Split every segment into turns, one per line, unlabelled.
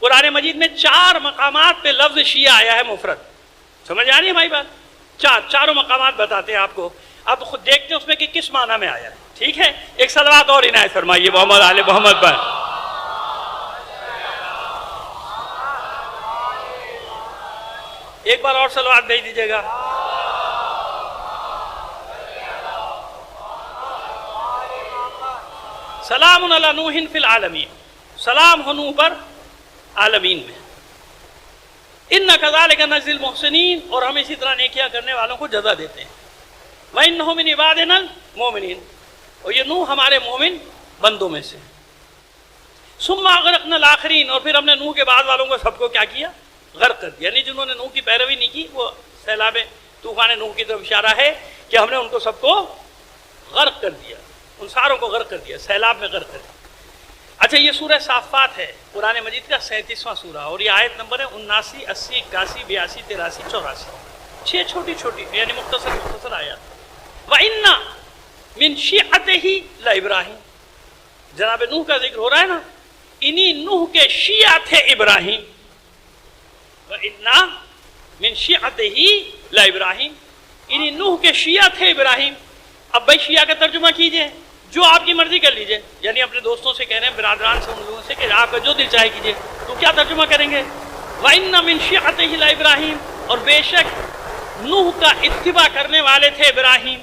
قرآن مجید میں 4 مقامات پہ لفظ شیعہ آیا ہے مفرد. سمجھ آ رہی ہے ہماری بات؟ چاروں مقامات بتاتے ہیں آپ کو، آپ خود دیکھتے ہیں اس میں کہ کس معنی میں آیا ہے. ٹھیک ہے، ایک صلوات اور عنایت فرمائیے محمد آل محمد پر. ایک بار اور صلوات بھیج دیجیے گا. سلام علی نوح فی العالمین، سلام ہو نوح پر عالمین میں. اِنَّا كَذَلِكَ نَجْزِي الْمُحْسِنِينَ، اور ہم اسی طرح نیکیاں کرنے والوں کو جزا دیتے ہیں. وَإِنَّهُ مِنْ عِبَادِنَا الْمُؤْمِنِينَ، اور یہ نوح ہمارے مومن بندوں میں سے. ثُمَّ أَغْرَقْنَا الْآخِرِينَ، اور پھر ہم نے نوح کے بعد والوں کو سب کو کیا کیا؟ غرق کر دیا. یعنی جنہوں نے نوح کی پیروی نہیں کی، وہ سیلاب طوفان نوح کی طرف اشارہ ہے کہ ہم نے ان کو سب کو غرق کر دیا، ان ساروں کو غرق کر دیا، سیلاب میں غرق کر دیا. اچھا، یہ سورہ صافات ہے، قرآن مجید کا 37واں سورہ، اور یہ آیت نمبر ہے 79، 80، 81، 82، 83، 84. 6 چھوٹی چھوٹی یعنی مختصر آیات. وَإِنَّ مِن شِيعَتِهِ لَإِبْرَاهِيمَ، جناب نوح کا ذکر ہو رہا ہے نا، انہی نوح کے شیعہ تھے ابراہیم. وَإِنَّ مِن شِيعَتِهِ لَإِبْرَاهِيمَ، انہی نوح کے شیعہ تھے ابراہیم. اب بھائی شیعہ کا ترجمہ کیجئے، جو آپ کی مرضی کر لیجئے. یعنی اپنے دوستوں سے کہہ رہے ہیں، برادران سے، ان لوگوں سے کہ آپ کا جو دل چاہے کیجئے. تو کیا ترجمہ کریں گے؟ وَإِنَّ مِن شِيعَتِهِ لَإِبْرَاهِيمَ، اور بے شک نوح کا اتباع کرنے والے تھے ابراہیم،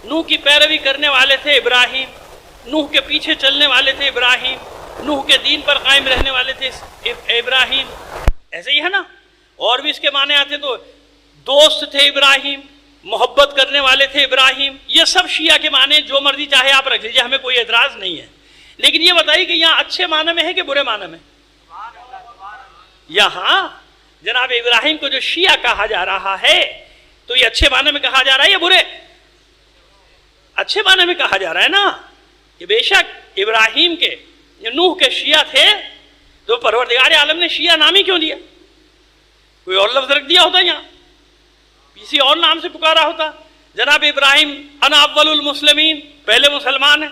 نوح کی پیروی کرنے والے تھے ابراہیم، نوح کے پیچھے چلنے والے تھے ابراہیم، نوح کے دین پر قائم رہنے والے تھے ابراہیم. ایسے ہی ہے نا. اور بھی اس کے معنی آتے تو دوست تھے ابراہیم، محبت کرنے والے تھے ابراہیم. یہ سب شیعہ کے معنی جو مرضی چاہے آپ رکھ لیجیے، ہمیں کوئی اعتراض نہیں ہے. لیکن یہ بتائیے کہ یہاں اچھے معنی میں ہے کہ برے معنی میں؟ یہاں جناب ابراہیم کو جو شیعہ کہا جا رہا ہے تو یہ اچھے معنی میں کہا جا رہا ہے یا برے؟ اچھے معنی میں کہا جا رہا ہے نا، کہ بے شک ابراہیم کے نوح کے شیعہ تھے. تو پروردگار عالم نے شیعہ نام ہی کیوں دیا؟ کوئی اور لفظ رکھ دیا ہوتا یہاں، کسی اور نام سے پکارا ہوتا. جناب ابراہیم انا اول المسلمین، پہلے مسلمان ہیں.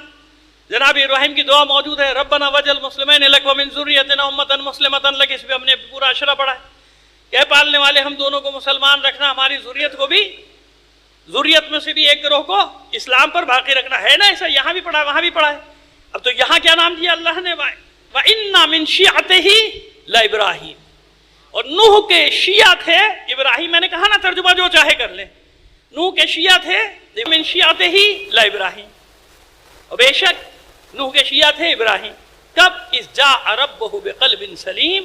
جناب ابراہیم کی دعا موجود ہے، ربنا وجعل مسلمین لک ومن ذریتنا امۃ مسلمۃ لک. اس پہ ہم نے پورا اشرا پڑھا ہے کہ اے پالنے والے ہم دونوں کو مسلمان رکھنا، ہماری ذریت کو بھی، ذریت میں سے بھی ایک گروہ کو اسلام پر باقی رکھنا. ہے نا ایسا؟ یہاں بھی پڑھا ہے، وہاں بھی پڑھا ہے. اب تو یہاں کیا نام دیا اللہ نے؟ وَإِنَّ مِن شِيعَتِهِ لَإِبْرَاهِيمَ، اور نوح کے شیعہ تھے ابراہیم. میں نے کہا نا ترجمہ جو چاہے کر لیں. نوح کے شیعہ تھے، من شیعتہ لابراہیم، اور بے شک نوح کے شیعہ تھے ابراہیم. کب؟ اذ جاء ربہ بقلب سلیم،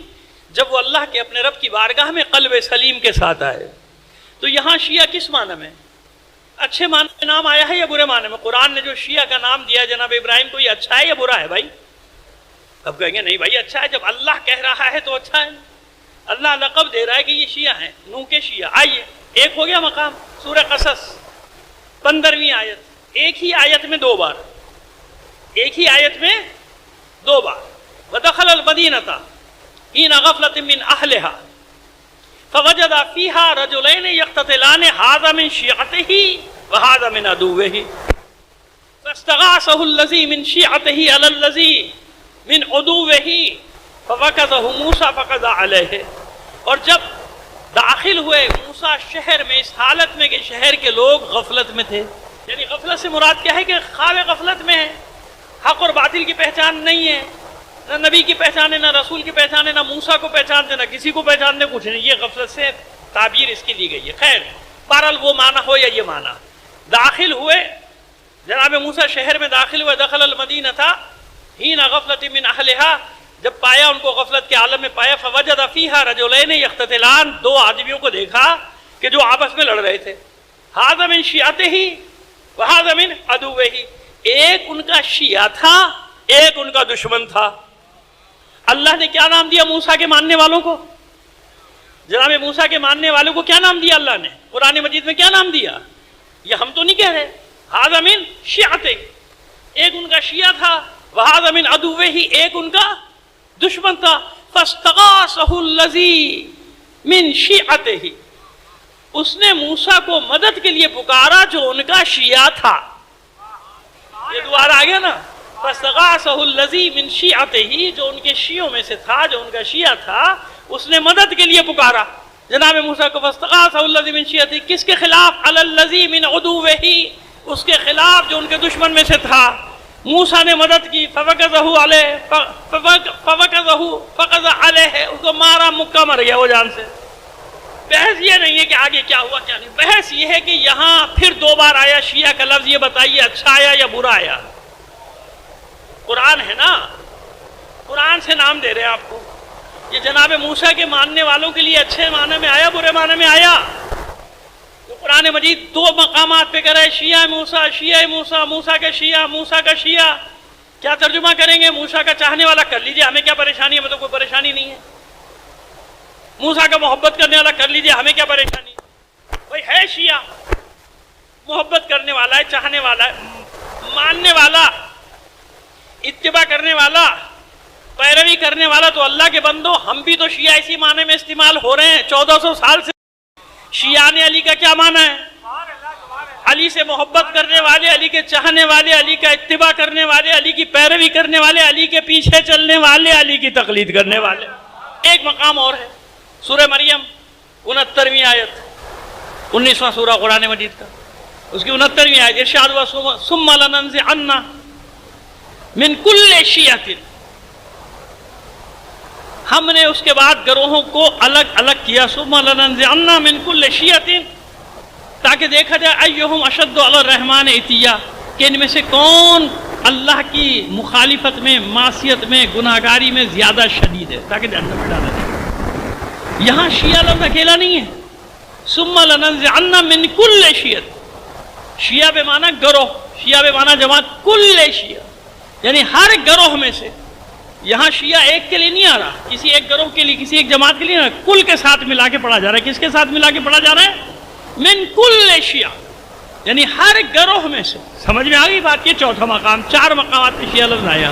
جب وہ اللہ کے اپنے رب کی بارگاہ میں قلب سلیم کے ساتھ آئے. تو یہاں شیعہ کس معنی میں؟ اچھے معنی میں نام آیا ہے یا برے معنی میں؟ قرآن نے جو شیعہ کا نام دیا جناب ابراہیم کو، یہ اچھا ہے یا برا ہے بھائی؟ اب کہیں گے نہیں بھائی اچھا ہے، جب اللہ کہہ رہا ہے تو اچھا ہے. اللہ لقب دے رہا ہے کہ یہ شیعہ ہیں، نوح کے شیعہ. آئیے ایک ہو گیا مقام، سورہ قصص 15ویں آیت. ایک ہی آیت میں 2 بار، ایک ہی آیت میں 2 بار. وَدَخَلَ الْمَدِينَةَ حِينَ غَفْلَةٍ مِّنْ أَهْلِهَا فَوَجَدَ فِيهَا رَجُلَيْنِ يَقْتَتِلَانِ هَذَا مِنْ شِيعَتِهِ وَهَذَا مِنْ عَدُوِّهِ فَاسْتَغَاثَهُ الَّذِي مِنْ شِيعَتِهِ عَلَى الَّذِي مِنْ عَدُوِّهِ فَوَقَذَهُ مُوسَىٰ فَقَضَىٰ عَلَيْهِ. اور جب داخل ہوئے موسیٰ شہر میں، اس حالت میں کہ شہر کے لوگ غفلت میں تھے. یعنی غفلت سے مراد کیا ہے کہ خواب غفلت میں ہے، حق اور باطل کی پہچان نہیں ہے، نہ نبی کی پہچان ہے، نہ رسول کی پہچان ہے، نہ موسیٰ کو پہچانتے، نہ کسی کو پہچانتے، کچھ نہیں. یہ غفلت سے تعبیر اس کی دی گئی ہے. خیر بہرحال وہ معنی ہو یا یہ معنی. داخل ہوئے جناب موسیٰ شہر میں داخل ہوئے. دخل المدینہ حین غفلۃ من اہلہا، جب پایا ان کو غفلت کے عالم میں پایا. فوجد فیہا رجلین یقتتلان، 2 آدمیوں کو دیکھا کہ جو آپس میں لڑ رہے تھے. ھذا من شیعتہ وھذا من عدوہ، ایک ان کا شیعہ تھا، ایک ان کا دشمن تھا. اللہ نے کیا نام دیا موسیٰ کے ماننے والوں کو؟ جناب موسیٰ کے ماننے والوں کو کیا نام دیا اللہ نے؟ قرآن مجید میں کیا نام دیا؟ یہ ہم تو نہیں کہہ رہے. ھذا من شیعتہ، ایک ان کا شیعہ تھا. وھذا من عدوہ، ایک ان کا دشمن تھا. فاستغاثہ الذی من شیعتہ، اس نے موسیٰ کو مدد کے لیے پکارا جو ان کا شیعہ تھا. یہ دوبارہ آ گیا نا، فاستغاثه الذی من شیعته، جو ان کے شیعوں میں سے تھا، جو ان کا شیعہ تھا، اس نے مدد کے لیے پکارا جناب موسیٰ کو. فاستغاثه الذی من شیعته، کس کے خلاف؟ علی الذی من عدوہ، اس کے خلاف جو ان کے دشمن میں سے تھا. موسیٰ نے مدد کی. فوقظہ علیہ، فقض علیہ، اس کو مارا، مکہ مر گیا وہ جان سے. بحث یہ نہیں ہے کہ آگے کیا ہوا کیا نہیں، بحث یہ ہے کہ یہاں پھر دو بار آیا شیعہ کا لفظ. یہ بتائیے اچھا آیا یا برا آیا؟ قرآن ہے نا، قرآن سے نام دے رہے ہیں آپ کو. یہ جناب موسیٰ کے ماننے والوں کے لیے اچھے معنی میں آیا، برے معنی میں آیا؟ تو قرآن مجید دو مقامات پہ کرے، شیعہ موسیٰ، شیعہ موسیٰ، موسیٰ کا شیعہ، موسیٰ کا شیعہ. کیا ترجمہ کریں گے؟ موسیٰ کا چاہنے والا کر لیجئے، ہمیں کیا پریشانی ہے، ہمیں تو کوئی پریشانی نہیں ہے. موسیٰ کا محبت کرنے والا کر لیجئے، ہمیں کیا پریشانی ہے. بھائی ہے شیعہ، محبت کرنے والا ہے، چاہنے والا ہے، ماننے والا، اتباع کرنے والا، پیروی کرنے والا. تو اللہ کے بندو، ہم بھی تو شیعہ اسی معنی میں استعمال ہو رہے ہیں 1400 سال سے. شیعان علی کا کیا معنی ہے؟ علی سے محبت کرنے والے، علی کے چاہنے والے، علی کا اتباع کرنے والے، علی کی پیروی کرنے والے، علی کے پیچھے چلنے والے، علی کی تقلید کرنے والے. ایک مقام اور ہے، سورہ مریم 69ویں آیت، 19واں سورہ قرآن مجید کا، اس کی 69ویں آیت. ارشاد ہوا ثم لننزعن من کل شیعۃ، ہم نے اس کے بعد گروہوں کو الگ الگ کیا. ثم لننزعن من کل شیعۃ، تاکہ دیکھا جائے ایہم اشد علی الرحمن عتیا، کہ ان میں سے کون اللہ کی مخالفت میں، معصیت میں، گناہگاری میں زیادہ شدید ہے، تاکہ جہنم میں ڈالا جائے. یہاں شیعہ لفظ اکیلا نہیں ہے. ثم لننزعن من کل شیعۃ، شیعہ بے معنی گروہ، شیعہ بے معنی جماعت، کل شیعہ یعنی ہر گروہ میں سے. یہاں شیعہ ایک کے لیے نہیں آ رہا، کسی ایک گروہ کے لیے، کسی ایک جماعت کے لیے نہیں آ رہا، کل کے ساتھ ملا کے پڑھا جا رہا ہے. کس کے ساتھ ملا کے پڑھا جا رہا ہے؟ من کل شیعہ، یعنی ہر گروہ میں سے. سمجھ میں آ گئی بات؟ یہ چوتھا مقام. 4 مقامات پہ شیعہ لفظ آیا.